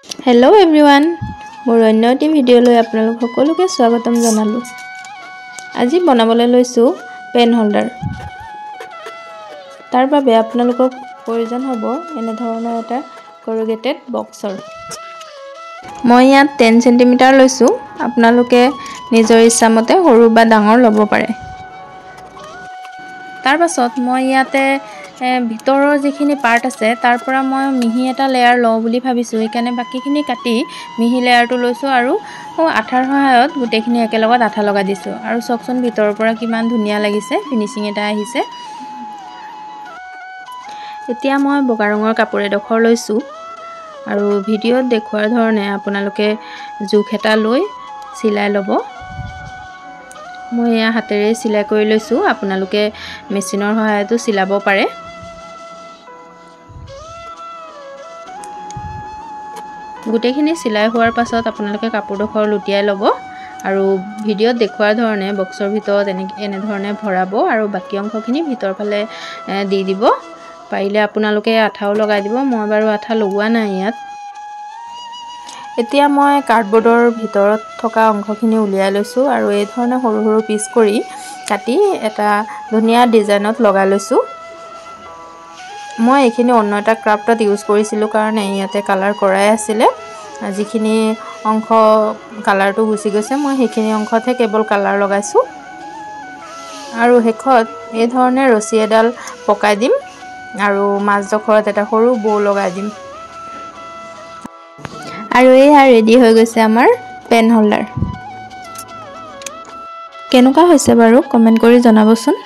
Hello everyone मोर अन्य eighty video आपनालोक सकलोके स्वागतम जनालो। আজি बनाबले लैसु पेन होल्डार। तार बारे आपनालोকক प्रयोजन हबो एने धৰণৰ এটা करुगेटेड बक्सर। মই ইয়াত 10 सेंटीमीटर लैसु। आपनालोके নিজৰ ইচ্ছা মতে সৰু বা ডাঙৰ লব পাৰে। तार पाছত মই ইয়াতে ভিতৰৰ যিখিনি পাৰ্ট আছে তাৰ পৰা মই মিহি এটা লেয়াৰ লওঁ বুলি ভাবিছো। একানে বাকিখিনি কাটি মিহি লেয়াৰটো লৈছো আৰু আঠাৰ সহায়ত গুটেখিনি একেলগত আঠা লগা দিছো আৰু চকচন ভিতৰৰ পৰা কিমান ধুনিয়া লাগিছে ফিনিশিং এটা আহিছে। এতিয়া মই বগা ৰঙৰ কাপোৰ এডখৰ লৈছো আৰু ভিডিঅ'ত দেখুৱাৰ ধৰণে আপোনালোকে জোখ এটা লৈ সিলাই লব। মই ইয়া হাতেৰে সিলাই কৰি লৈছো। আপোনালোকে মেচিনৰ সহায়তো সিলাব পাৰে। গুটেখিনি সিলাই হোৱাৰ পাছত আপোনালোকে কাপোৰডখৰ লুটিয়াই লব আৰু ভিডিঅ'ত দেখুৱাৰ ধৰণে বক্সৰ ভিতৰত এনে ধৰণে ভৰাব আৰু বাকি অংশখিনি ভিতৰ ফালে দি দিব। পাৰিলে আপোনালোকে আঠাও লগাই দিব। মই বাৰু আঠা লগোৱা নাই ইয়াত। এতিয়া মই কাৰ্ডবৰ্ডৰ ভিতৰত থকা অংশখিনি উলিয়াই লৈছো আৰু এই ধৰণে সৰু সৰু পিচ কৰি কাটি এটা ধুনিয়া ডিজাইনত লগাই লৈছো। মই এখিনি অন্য এটা ক্ৰাফটত ইউজ কৰিছিলো কাৰণে ইয়াতে কালাৰ কৰাই আছিল। যিখিনি অংশ কালাৰটো গুছি গৈছে মই হেখিনি অংশতে কেৱল কালাৰ লগাইছো আৰু হেখত এই ধৰণে ৰছী এডাল পকাই দিম আৰু মাছ জখৰত এটা সৰু বৌ লগাই দিম আৰু এয়া ৰেডি হৈ গৈছে আমাৰ পেন হোল্ডাৰ। কেনেকুৱা হৈছে বাৰু কমেন্ট কৰি জনাবচোন।